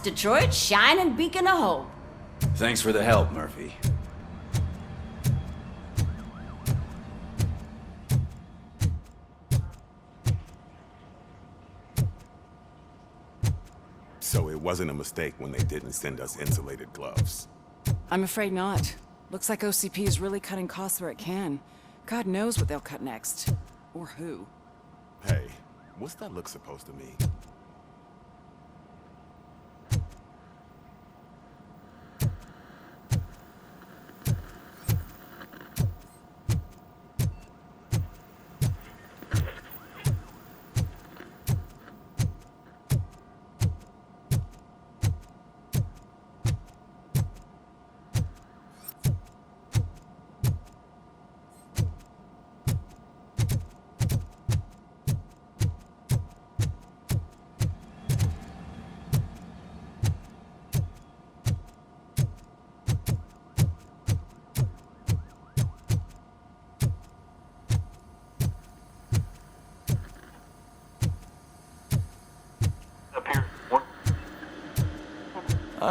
Detroit's shining beacon of hope. Thanks for the help, Murphy. So it wasn't a mistake when they didn't send us insulated gloves. I'm afraid not. Looks like OCP is really cutting costs where it can. God knows what they'll cut next. Or who. Hey, what's that look supposed to mean?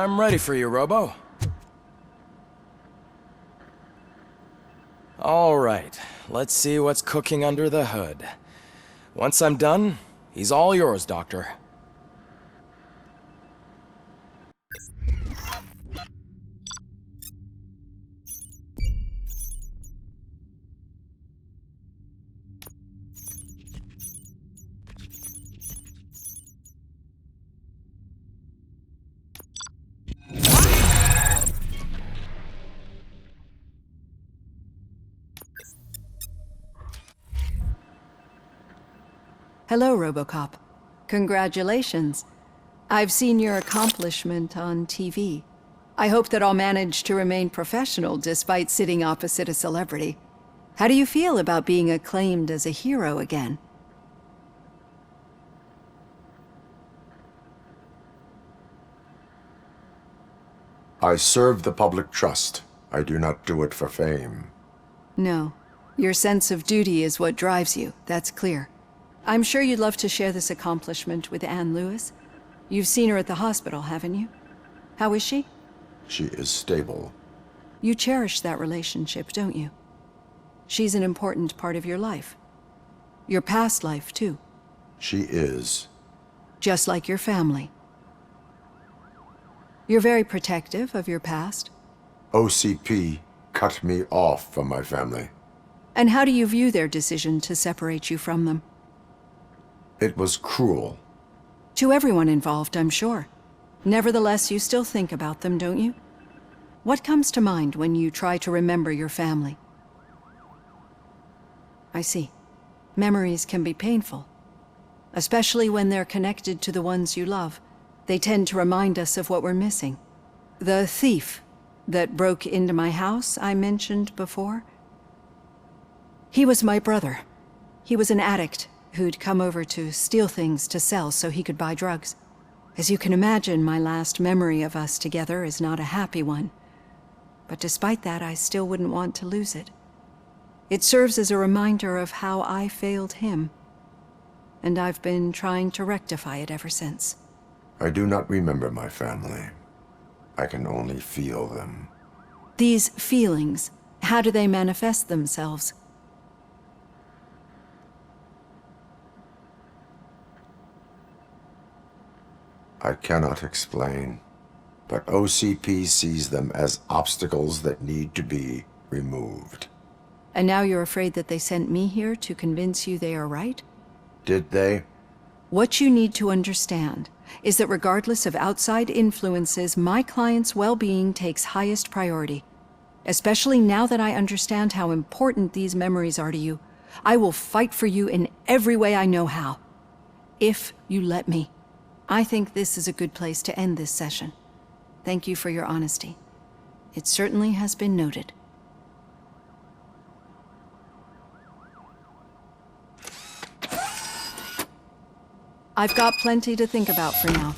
I'm ready for you, Robo. All right, let's see what's cooking under the hood. Once I'm done, he's all yours, Doctor. Hello, Robocop. Congratulations. I've seen your accomplishment on TV. I hope that I'll manage to remain professional despite sitting opposite a celebrity. How do you feel about being acclaimed as a hero again? I serve the public trust. I do not do it for fame. No. Your sense of duty is what drives you, that's clear. I'm sure you'd love to share this accomplishment with Anne Lewis. You've seen her at the hospital, haven't you? How is she? She is stable. You cherish that relationship, don't you? She's an important part of your life. Your past life, too. She is. Just like your family. You're very protective of your past. OCP cut me off from my family. And how do you view their decision to separate you from them? It was cruel. To everyone involved, I'm sure. Nevertheless, you still think about them, don't you? What comes to mind when you try to remember your family? I see. Memories can be painful. Especially when they're connected to the ones you love. They tend to remind us of what we're missing. The thief that broke into my house I mentioned before? He was my brother. He was an addict who'd come over to steal things to sell so he could buy drugs. As you can imagine, my last memory of us together is not a happy one. But despite that, I still wouldn't want to lose it. It serves as a reminder of how I failed him. And I've been trying to rectify it ever since. I do not remember my family. I can only feel them. These feelings, how do they manifest themselves? I cannot explain, but OCP sees them as obstacles that need to be removed. And now you're afraid that they sent me here to convince you they are right? Did they? What you need to understand is that regardless of outside influences, my client's well-being takes highest priority. Especially now that I understand how important these memories are to you. I will fight for you in every way I know how. If you let me. I think this is a good place to end this session. Thank you for your honesty. It certainly has been noted. I've got plenty to think about for now.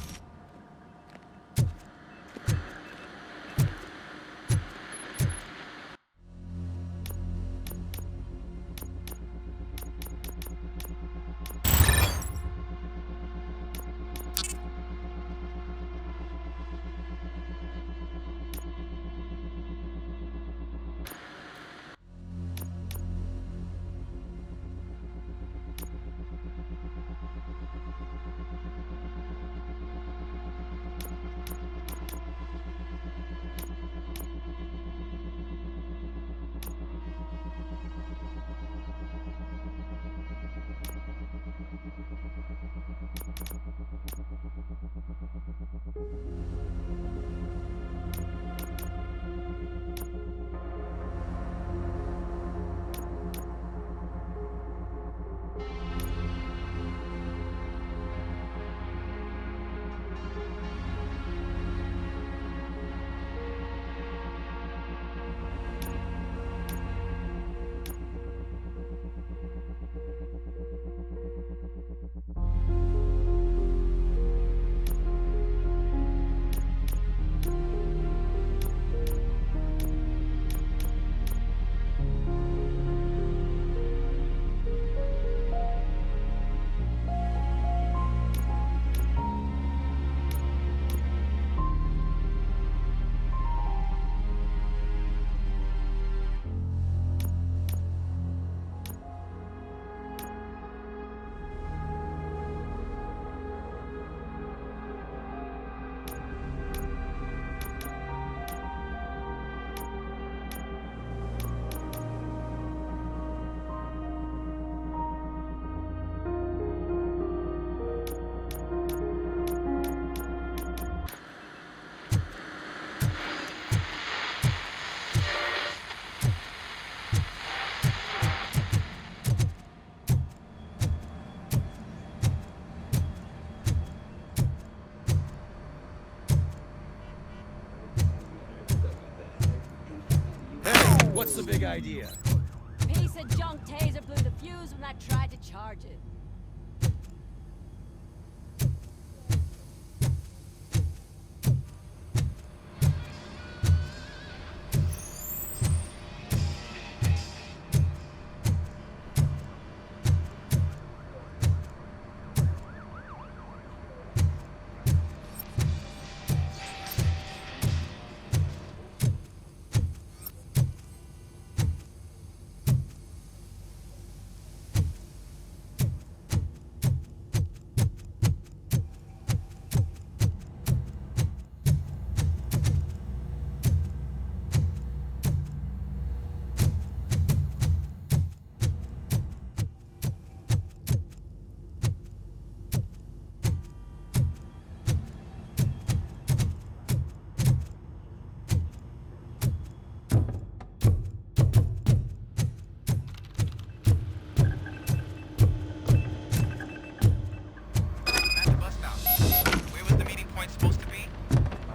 what's the big idea? Piece of junk taser blew the fuse when I tried to charge it.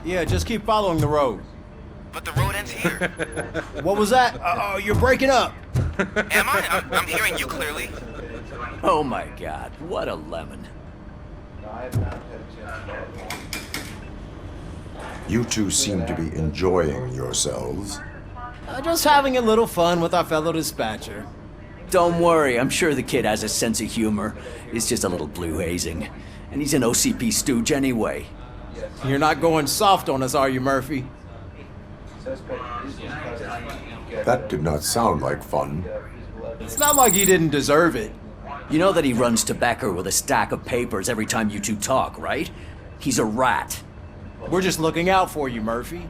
Yeah, just keep following the road. But the road ends here. What was that? Oh, you're breaking up. Am I? I'm hearing you clearly. Oh my god, what a lemon. You two seem to be enjoying yourselves. Just having a little fun with our fellow dispatcher. Don't worry, I'm sure the kid has a sense of humor. It's just a little blue hazing. And he's an OCP stooge anyway. You're not going soft on us, are you, Murphy? That did not sound like fun. It's not like he didn't deserve it. You know that he runs tobacco with a stack of papers every time you two talk, right? He's a rat. We're just looking out for you, Murphy.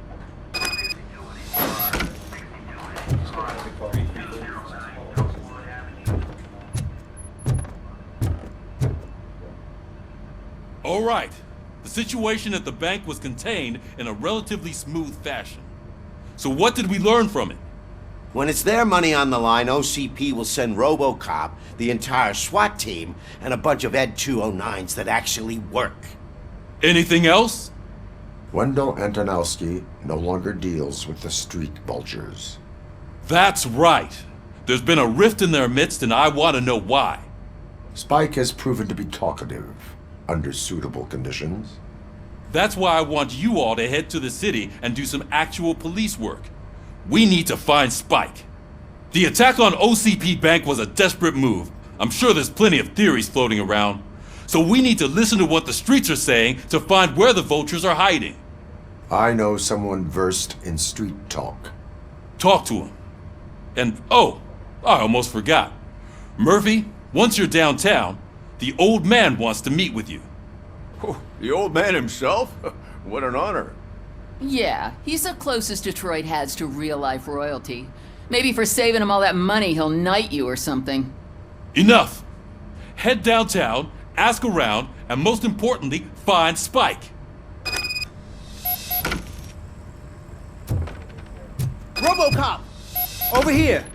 All right. The situation at the bank was contained in a relatively smooth fashion. So what did we learn from it? When it's their money on the line, OCP will send Robocop, the entire SWAT team, and a bunch of Ed 209s that actually work. Anything else? Wendell Antonowski no longer deals with the street vultures. That's right. There's been a rift in their midst and I want to know why. Spike has proven to be talkative under suitable conditions. That's why I want you all to head to the city and do some actual police work. We need to find Spike. The attack on OCP Bank was a desperate move. I'm sure there's plenty of theories floating around. So we need to listen to what the streets are saying to find where the vultures are hiding. I know someone versed in street talk. Talk to him. And oh, I almost forgot. Murphy, once you're downtown, the old man wants to meet with you. Oh, the old man himself? What an honor. Yeah, he's the closest Detroit has to real-life royalty. Maybe for saving him all that money, he'll knight you or something. Enough! Head downtown, ask around, and most importantly, find Spike. Robocop! Over here!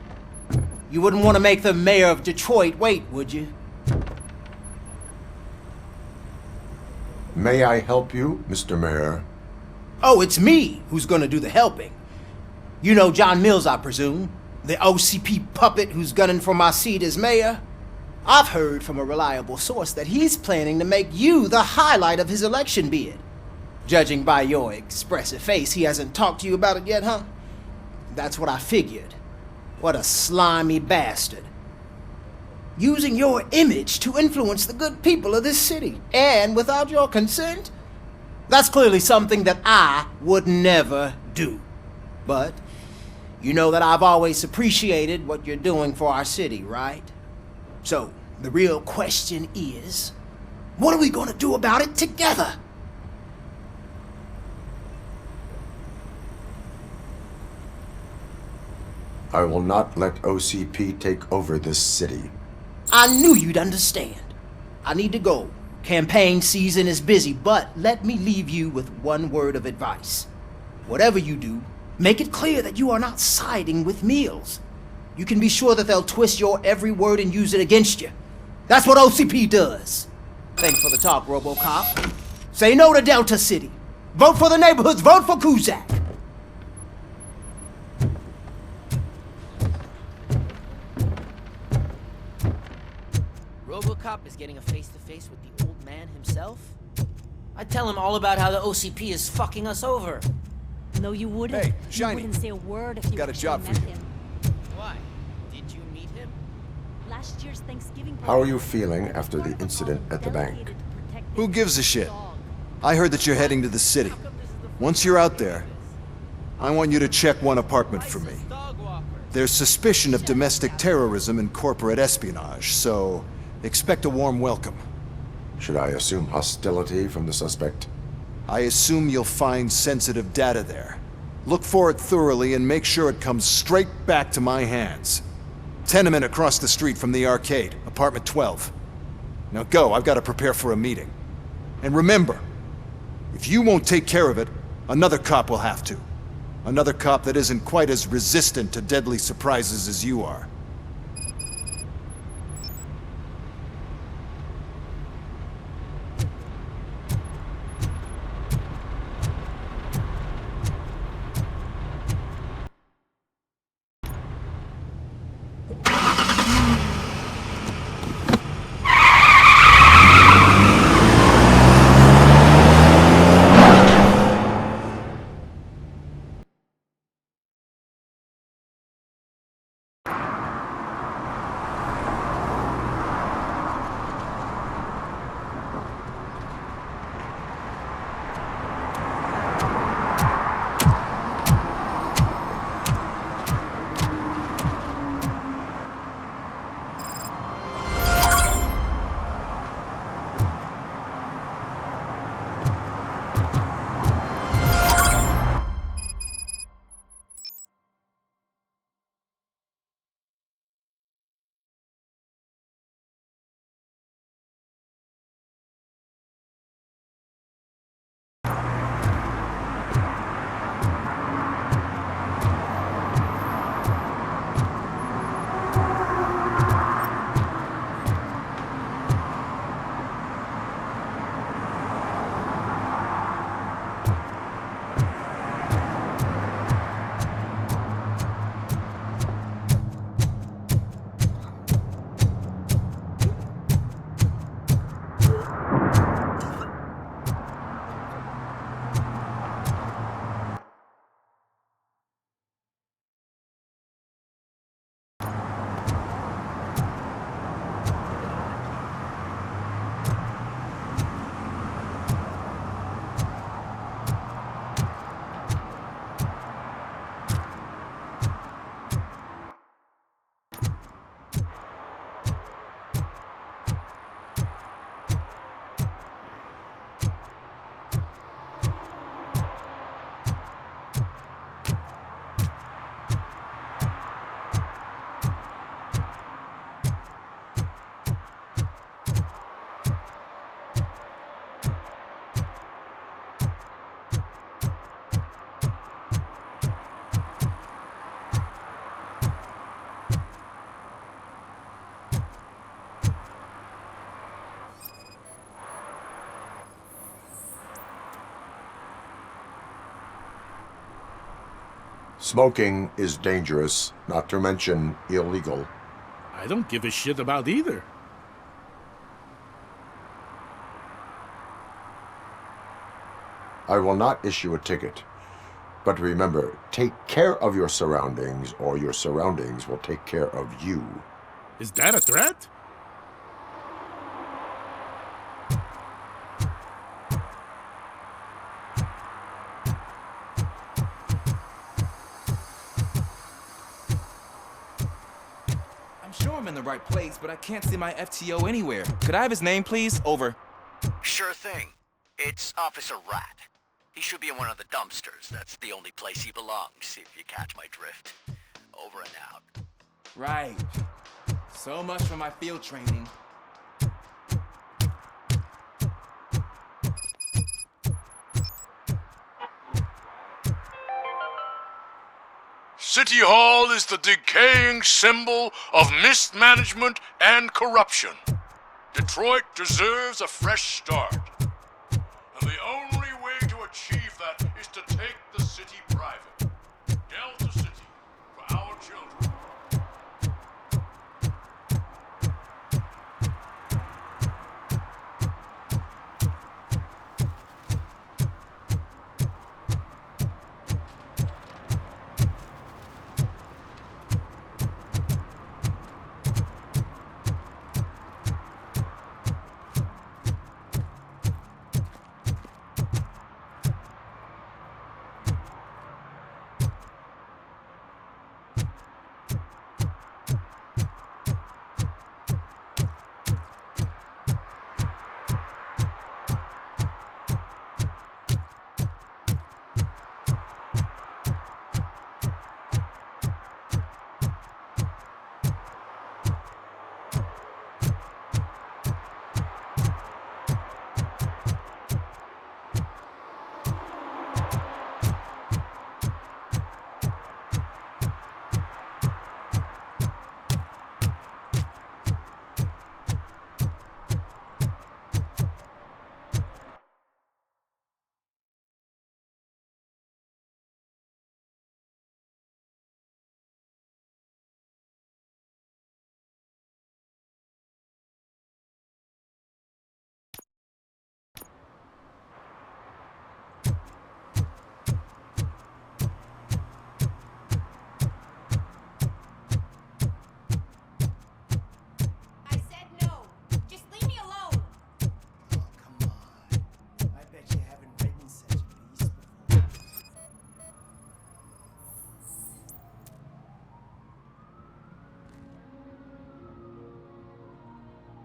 You wouldn't want to make the mayor of Detroit wait, would you? May I help you, Mr. Mayor? Oh, it's me who's gonna do the helping. You know John Mills, I presume? The OCP puppet who's gunning for my seat as mayor? I've heard from a reliable source that he's planning to make you the highlight of his election bid. Judging by your expressive face, he hasn't talked to you about it yet, huh? That's what I figured. What a slimy bastard. Using your image to influence the good people of this city, and without your consent? That's clearly something that I would never do. But you know that I've always appreciated what you're doing for our city, right? So, the real question is, what are we gonna do about it together? I will not let OCP take over this city. I knew you'd understand. I need to go. Campaign season is busy, but let me leave you with one word of advice. Whatever you do, make it clear that you are not siding with Mills. You can be sure that they'll twist your every word and use it against you. That's what OCP does. Thanks for the talk, Robocop. Say no to Delta City. Vote for the neighborhoods. Vote for Kuzak. Robocop is getting a face-to-face with the old man himself, I'd tell him all about how the OCP is fucking us over. No, you wouldn't. Hey, You Shiny. wouldn't say a word if you Got a actually job for met you. him. Why? Did you meet him? Last year's Thanksgiving How are you party, feeling after the incident at the bank? delegated to protect Who his gives a shit? dog. I heard that you're heading to the city. Once you're out there, I want you to check one apartment for me. There's suspicion of domestic terrorism and corporate espionage, so expect a warm welcome. Should I assume hostility from the suspect? I assume you'll find sensitive data there. Look for it thoroughly and make sure it comes straight back to my hands. Tenement across the street from the arcade, apartment 12. Now go, I've got to prepare for a meeting. And remember, if you won't take care of it, another cop will have to. Another cop that isn't quite as resistant to deadly surprises as you are. Smoking is dangerous, not to mention illegal. I don't give a shit about either. I will not issue a ticket. But remember, take care of your surroundings, or your surroundings will take care of you. Is that a threat? I'm sure I'm in the right place, but I can't see my FTO anywhere. Could I have his name, please? Over. Sure thing. It's Officer Rat. He should be in one of the dumpsters. That's the only place he belongs, if you catch my drift. Over and out. Right. So much for my field training. City Hall is the decaying symbol of mismanagement and corruption. Detroit deserves a fresh start. And the only way to achieve that is to take the city private. Delta City, for our children.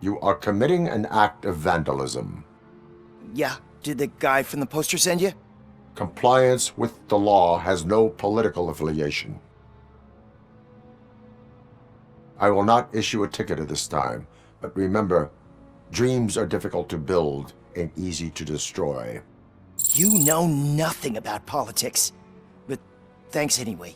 You are committing an act of vandalism. Yeah, did the guy from the poster send you? Compliance with the law has no political affiliation. I will not issue a ticket at this time, but remember, dreams are difficult to build and easy to destroy. You know nothing about politics, but thanks anyway.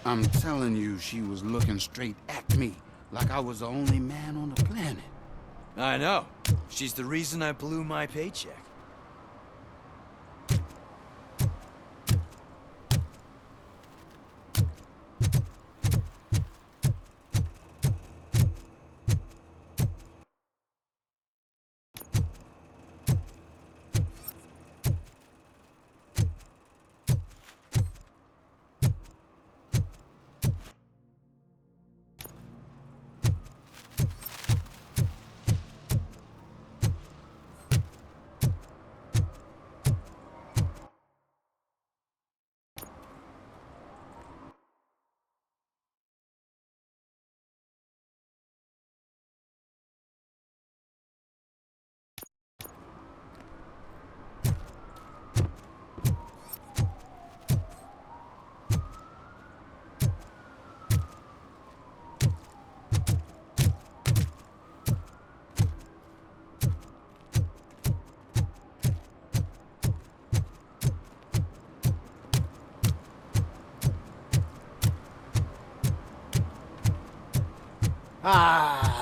I'm telling you, she was looking straight at me, like I was the only man on the planet. I know. She's the reason I blew my paycheck.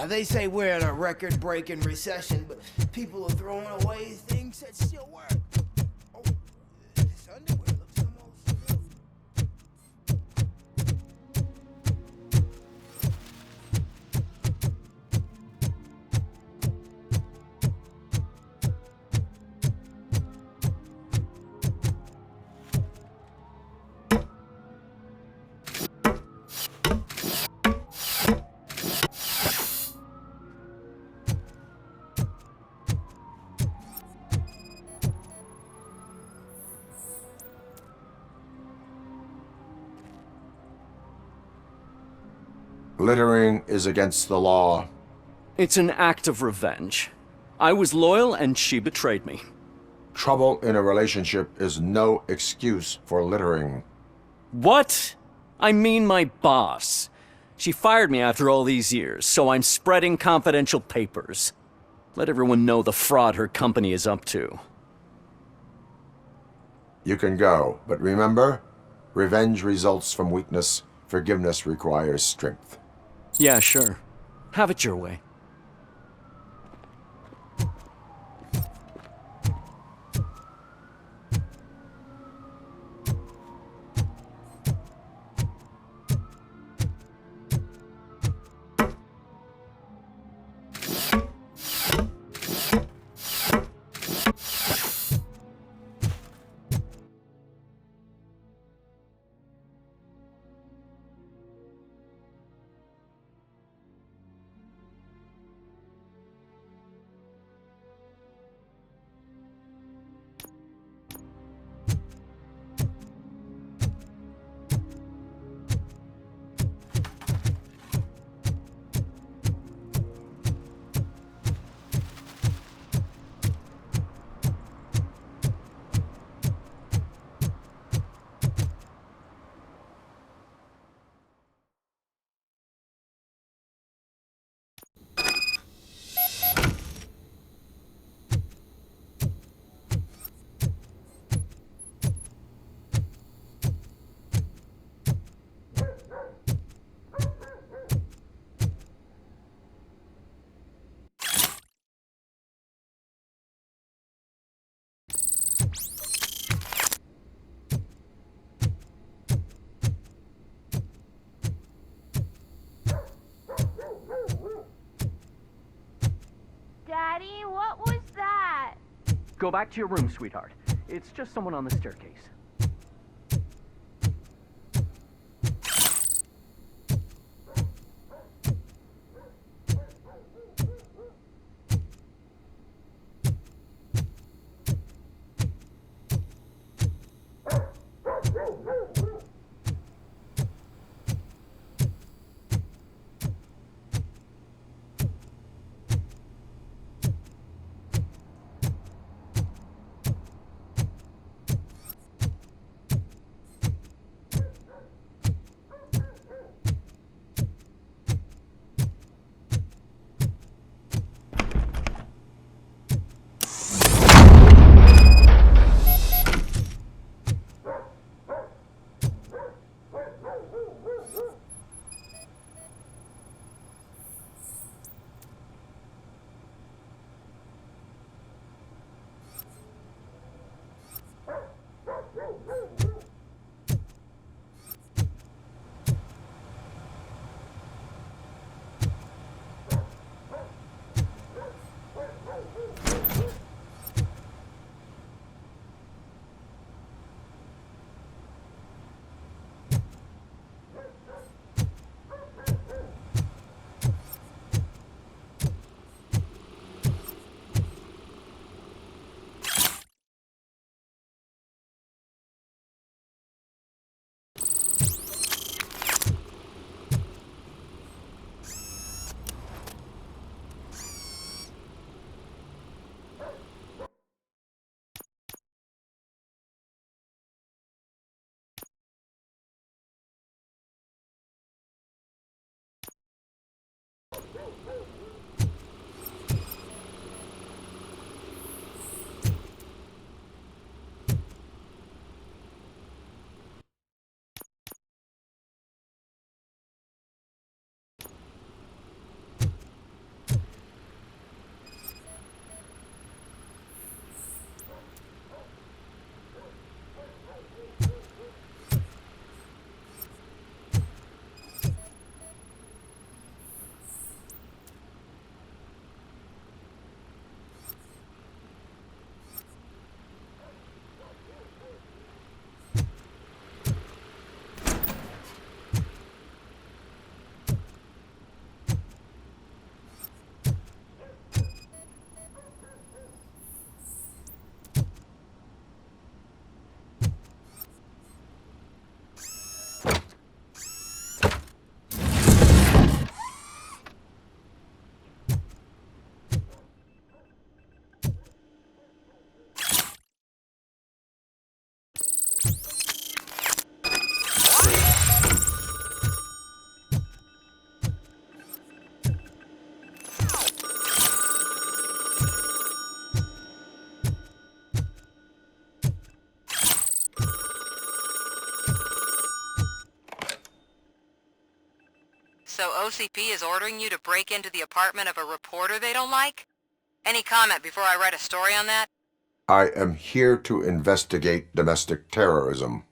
They say we're in a record-breaking recession, but people are throwing away things that still work. Oh, this underwear looks almost... Littering is against the law. It's an act of revenge. I was loyal and she betrayed me. Trouble in a relationship is no excuse for littering. What? I mean my boss. She fired me after all these years, so I'm spreading confidential papers. Let everyone know the fraud her company is up to. You can go, but remember, revenge results from weakness. Forgiveness requires strength. Yeah, sure. Have it your way. Go back to your room, sweetheart. It's just someone on the staircase. So OCP is ordering you to break into the apartment of a reporter they don't like? Any comment before I write a story on that? I am here to investigate domestic terrorism.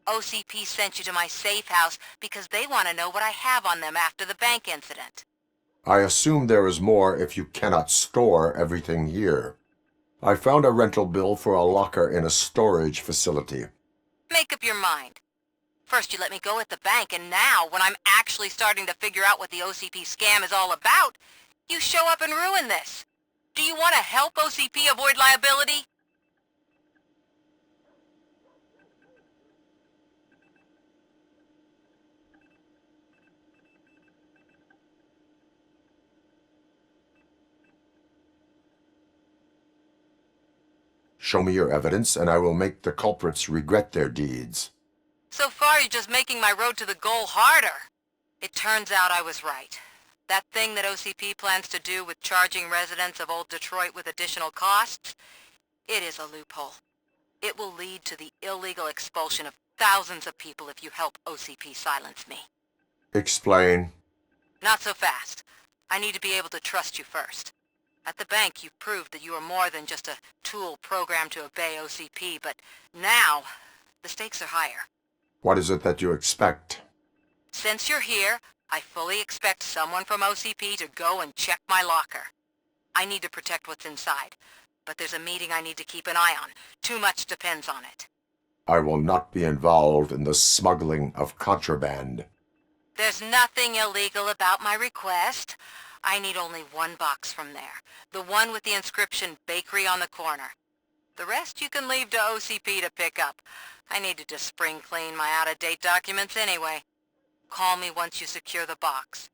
OCP sent you to my safe house because they want to know what I have on them after the bank incident. I assume there is more if you cannot store everything here. I found a rental bill for a locker in a storage facility. Make up your mind. First you let me go at the bank, and now, when I'm actually starting to figure out what the OCP scam is all about, you show up and ruin this. Do you want to help OCP avoid liability? Show me your evidence, and I will make the culprits regret their deeds. So far, you're just making my road to the goal harder. It turns out I was right. That thing that OCP plans to do with charging residents of Old Detroit with additional costs, it is a loophole. It will lead to the illegal expulsion of thousands of people if you help OCP silence me. Explain. Not so fast. I need to be able to trust you first. At the bank, you've proved that you are more than just a tool programmed to obey OCP, but now, the stakes are higher. What is it that you expect? Since you're here, I fully expect someone from OCP to go and check my locker. I need to protect what's inside, but there's a meeting I need to keep an eye on. Too much depends on it. I will not be involved in the smuggling of contraband. There's nothing illegal about my request. I need only one box from there. The one with the inscription Bakery on the corner. The rest you can leave to OCP to pick up. I needed to spring clean my out-of-date documents anyway. Call me once you secure the box.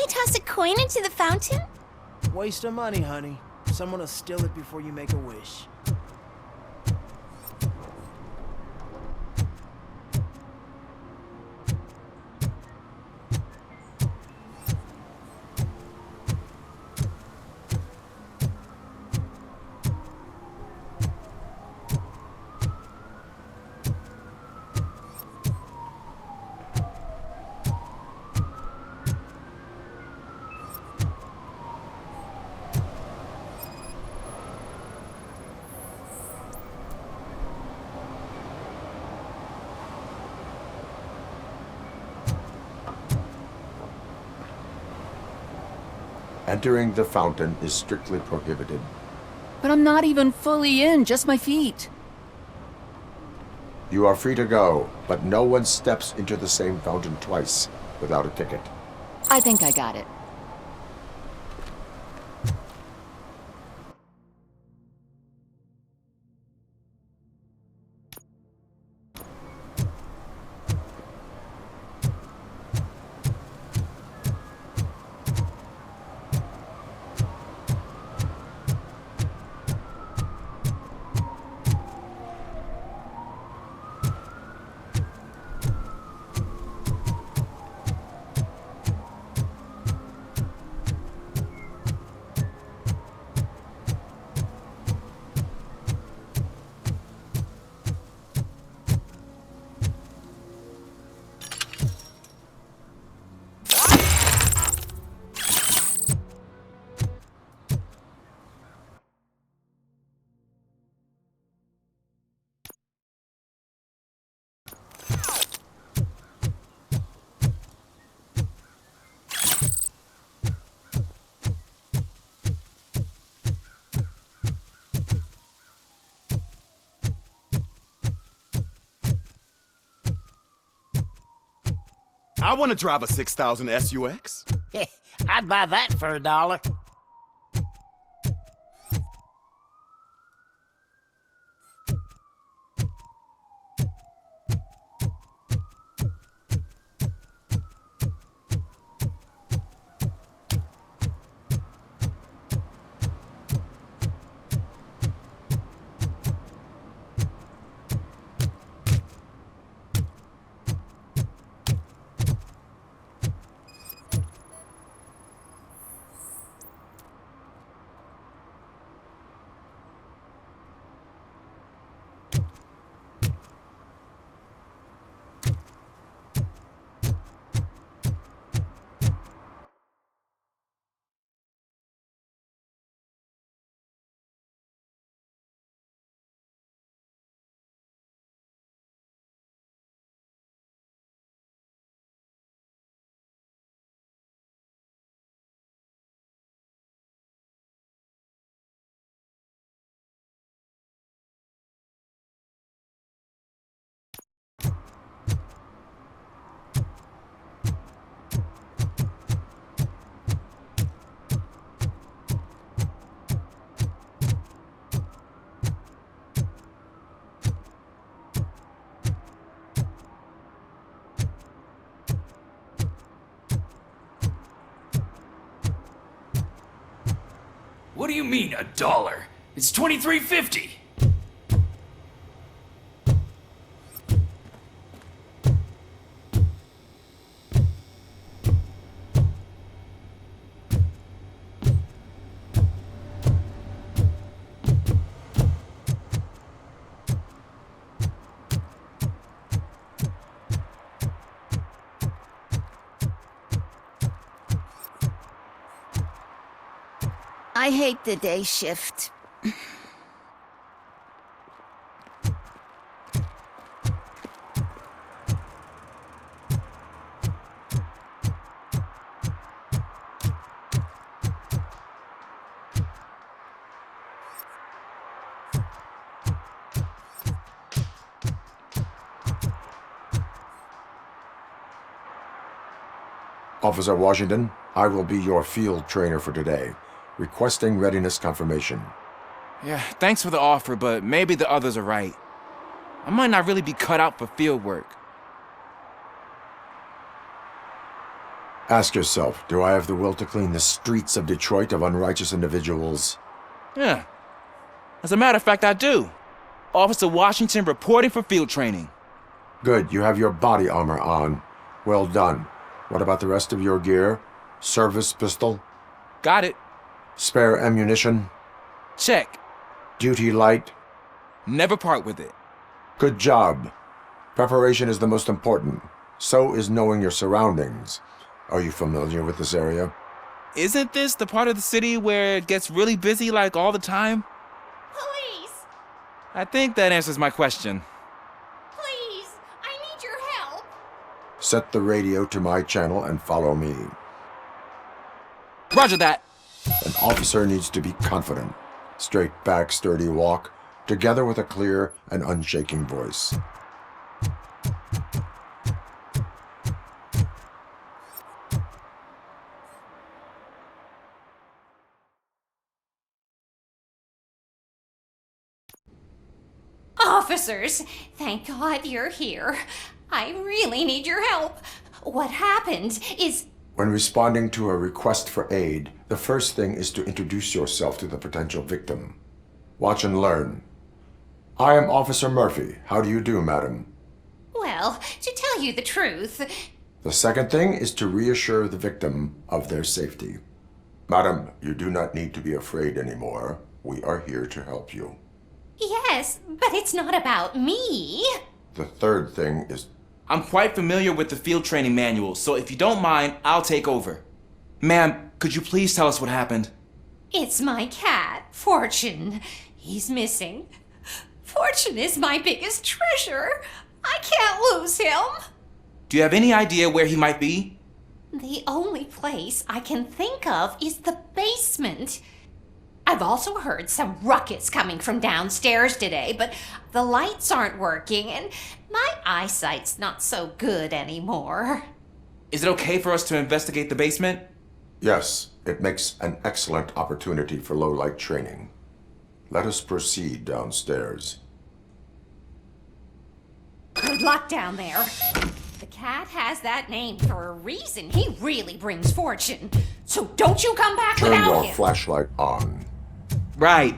Toss a coin into the fountain? Waste of money, honey. Someone will steal it before you make a wish. Entering the fountain is strictly prohibited. But I'm not even fully in, just my feet. You are free to go, but no one steps into the same fountain twice without a ticket. I think I got it. I want to drive a 6000 SUX. I'd buy that for $1. What do you mean, $1? It's $23.50. I hate the day shift. Officer Washington, I will be your field trainer for today. Requesting readiness confirmation. Yeah, thanks for the offer, but maybe the others are right. I might not really be cut out for field work. Ask yourself, do I have the will to clean the streets of Detroit of unrighteous individuals? Yeah. As a matter of fact, I do. Officer Washington reporting for field training. Good, you have your body armor on. Well done. What about the rest of your gear? Service pistol? Got it. Spare ammunition? Check. Duty light? Never part with it. Good job. Preparation is the most important. So is knowing your surroundings. Are you familiar with this area? Isn't this the part of the city where it gets really busy like all the time? Police! I think that answers my question. Please! I need your help! Set the radio to my channel and follow me. Roger that. An officer needs to be confident. Straight back, sturdy walk, together with a clear and unshaking voice. Officers, thank God you're here. I really need your help. What happened is... When responding to a request for aid, the first thing is to introduce yourself to the potential victim. Watch and learn. I am Officer Murphy. How do you do, madam? Well, to tell you the truth... The second thing is to reassure the victim of their safety. Madam, you do not need to be afraid anymore. We are here to help you. Yes, but it's not about me. The third thing is... I'm quite familiar with the field training manual, so if you don't mind, I'll take over. Ma'am, could you please tell us what happened? It's my cat, Fortune. He's missing. Fortune is my biggest treasure. I can't lose him. Do you have any idea where he might be? The only place I can think of is the basement. I've also heard some ruckus coming from downstairs today, but the lights aren't working and my eyesight's not so good anymore. Is it okay for us to investigate the basement? Yes, it makes an excellent opportunity for low-light training. Let us proceed downstairs. Good luck down there. The cat has that name for a reason. He really brings fortune. So don't you come back Turn without your him. flashlight on. Right.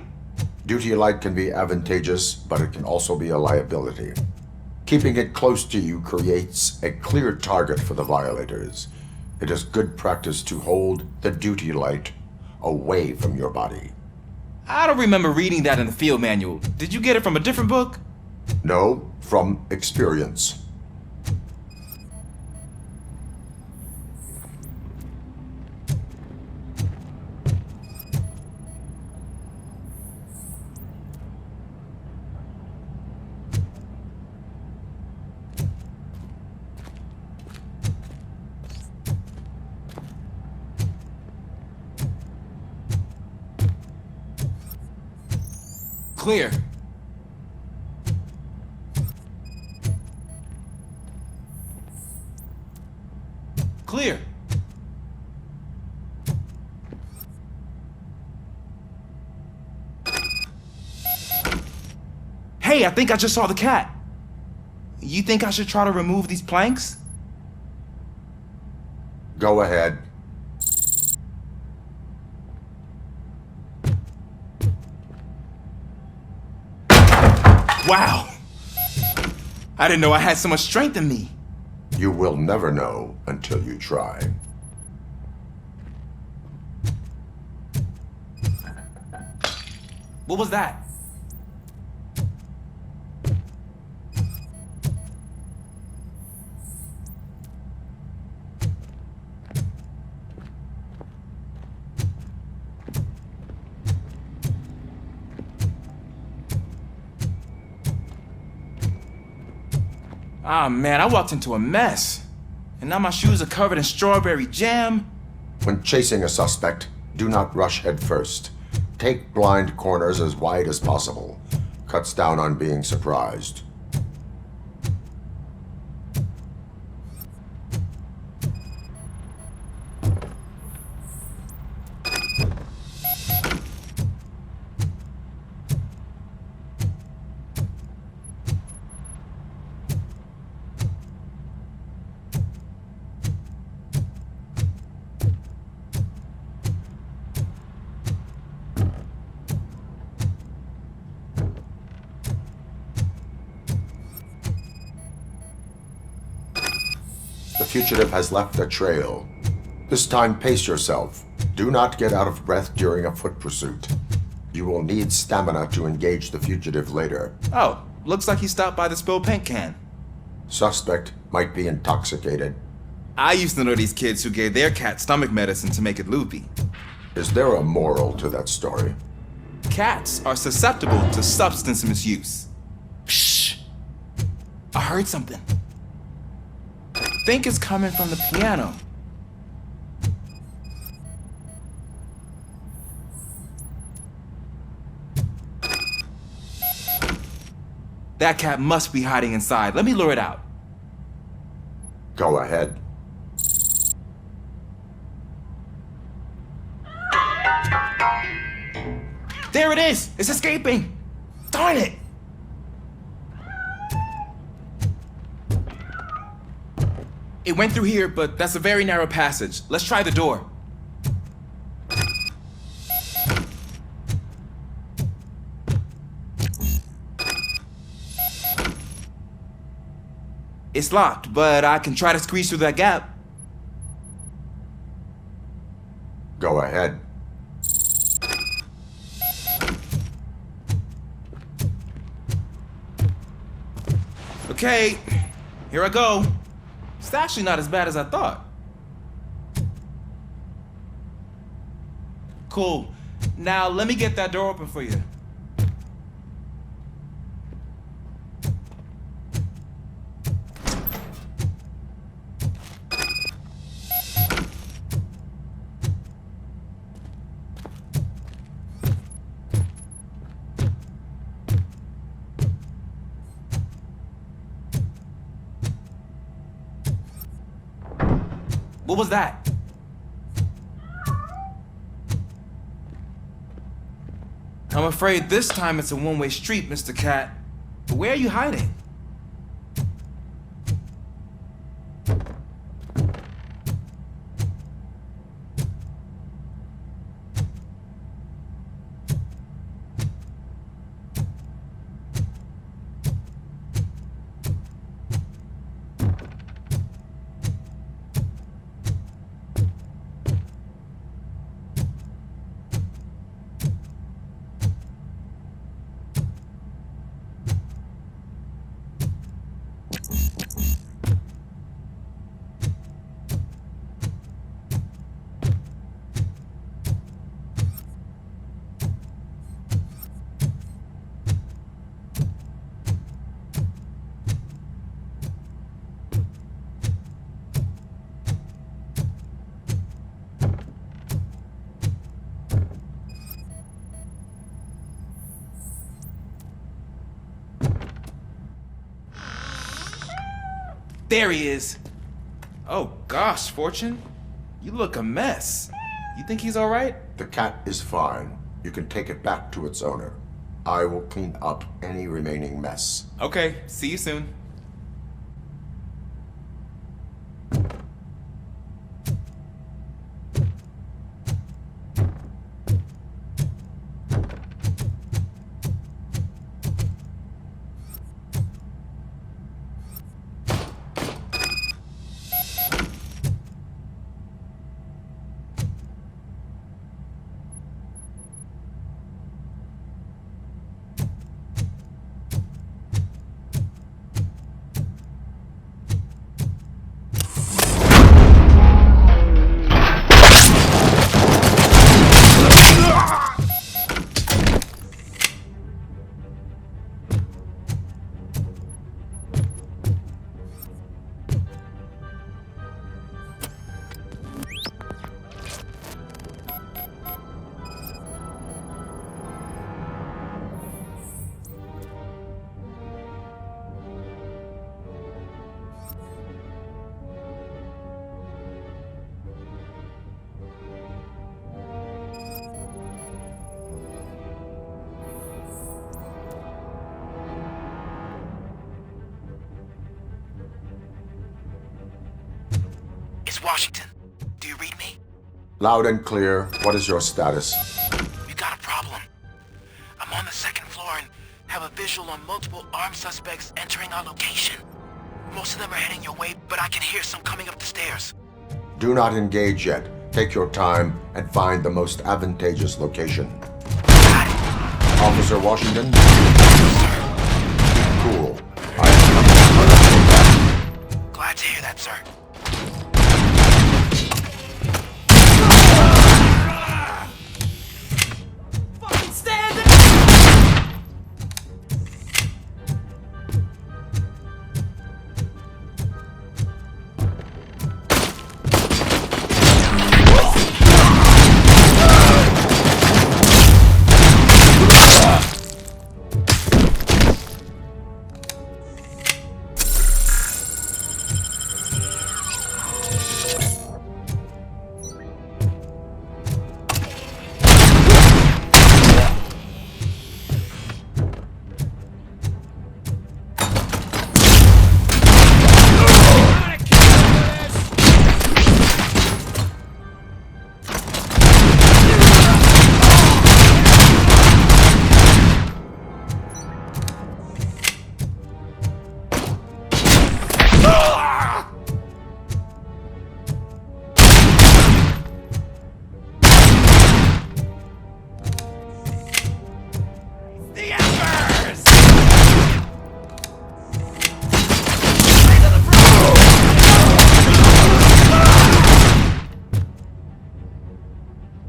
Duty light can be advantageous, but it can also be a liability. Keeping it close to you creates a clear target for the violators. It is good practice to hold the duty light away from your body. I don't remember reading that in the field manual. Did you get it from a different book? No, from experience. Clear. Clear. Hey, I think I just saw the cat. You think I should try to remove these planks? Go ahead. Wow! I didn't know I had so much strength in me. You will never know until you try. What was that? Ah, man, I walked into a mess. And now my shoes are covered in strawberry jam. When chasing a suspect, do not rush head first. Take blind corners as wide as possible. Cuts down on being surprised. The fugitive has left a trail. This time, pace yourself. Do not get out of breath during a foot pursuit. You will need stamina to engage the fugitive later. Oh, looks like he stopped by the spilled paint can. Suspect might be intoxicated. I used to know these kids who gave their cat stomach medicine to make it loopy. Is there a moral to that story? Cats are susceptible to substance misuse. Shh! I heard something. I think it's coming from the piano. That cat must be hiding inside. Let me lure it out. Go ahead. There it is! It's escaping! Darn it! It went through here, but that's a very narrow passage. Let's try the door. It's locked, but I can try to squeeze through that gap. Go ahead. Okay, here I go. It's actually not as bad as I thought. Cool. Now let me get that door open for you. What was that? I'm afraid this time it's a one-way street, Mr. Cat. But where are you hiding? There he is. Oh gosh, Fortune. You look a mess. You think he's all right? The cat is fine. You can take it back to its owner. I will clean up any remaining mess. Okay, see you soon. Washington, do you read me? Loud and clear. What is your status? We got a problem. I'm on the second floor and have a visual on multiple armed suspects entering our location. Most of them are heading your way, but I can hear some coming up the stairs. Do not engage yet. Take your time and find the most advantageous location. Officer Washington? Cool. I am coming. Glad to hear that, sir.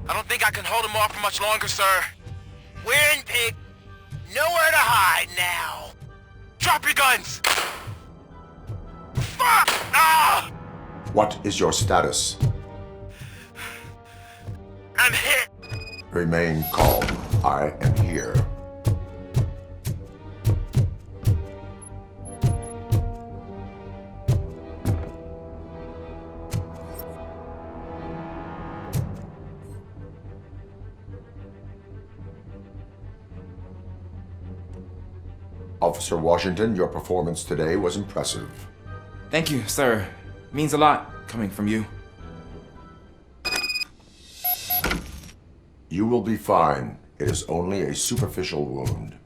I don't think I can hold him off for much longer, sir. We're in Pig. Nowhere to hide now. Drop your guns! Fuck! Ah! What is your status? I'm hit. Remain calm. I am here. Officer Washington, your performance today was impressive. Thank you, sir. Means a lot coming from you. You will be fine. It is only a superficial wound.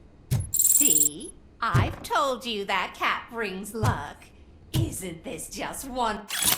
See? I've told you that cat brings luck. Isn't this just wonderful?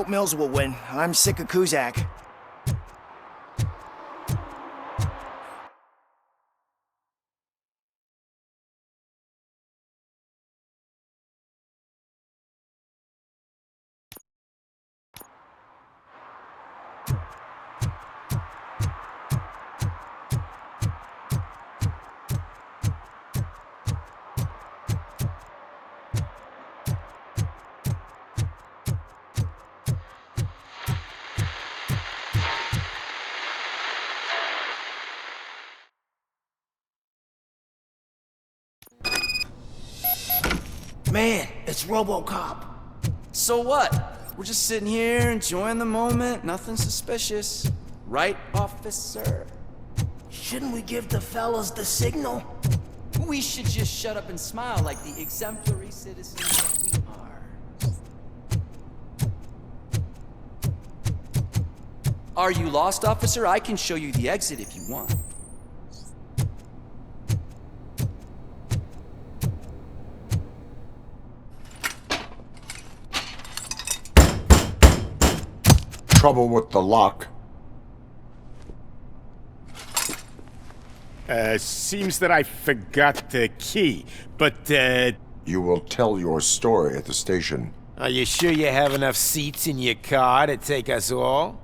hope Mills will win. I'm sick of Kuzak. Man, it's Robocop. So what? We're just sitting here enjoying the moment. Nothing suspicious. Right, officer? Shouldn't we give the fellas the signal? We should just shut up and smile like the exemplary citizens that we are. Are you lost, officer? I can show you the exit if you want. Trouble with the lock. Seems that I forgot the key, but, You will tell your story at the station. Are you sure you have enough seats in your car to take us all?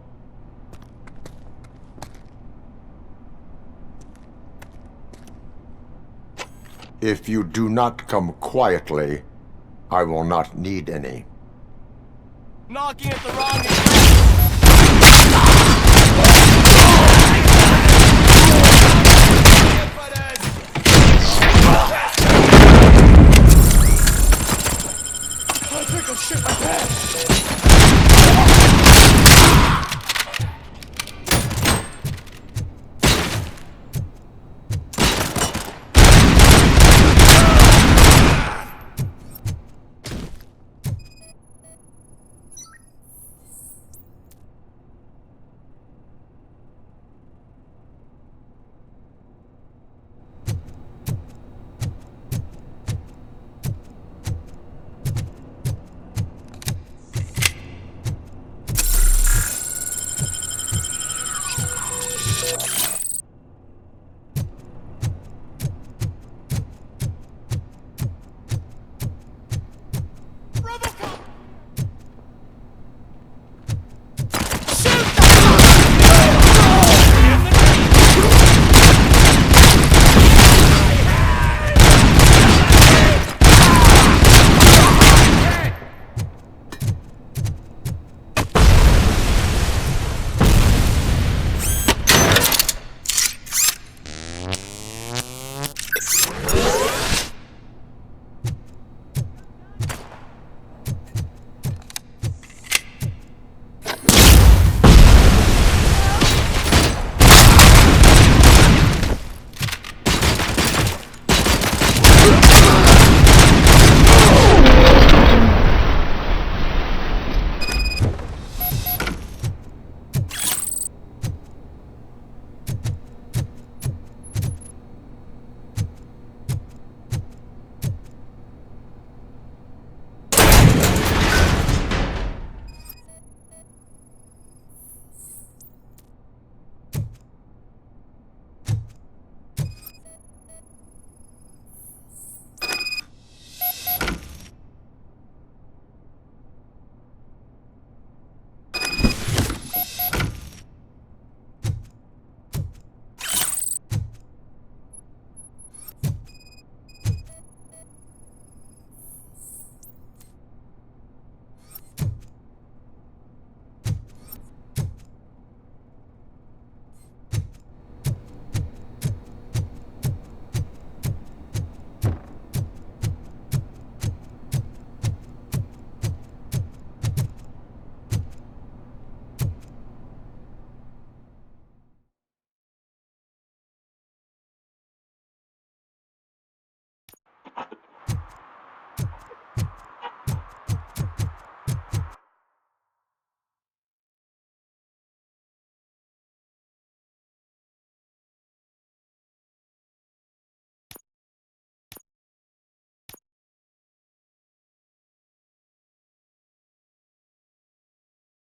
If you do not come quietly, I will not need any. Knocking at the wrong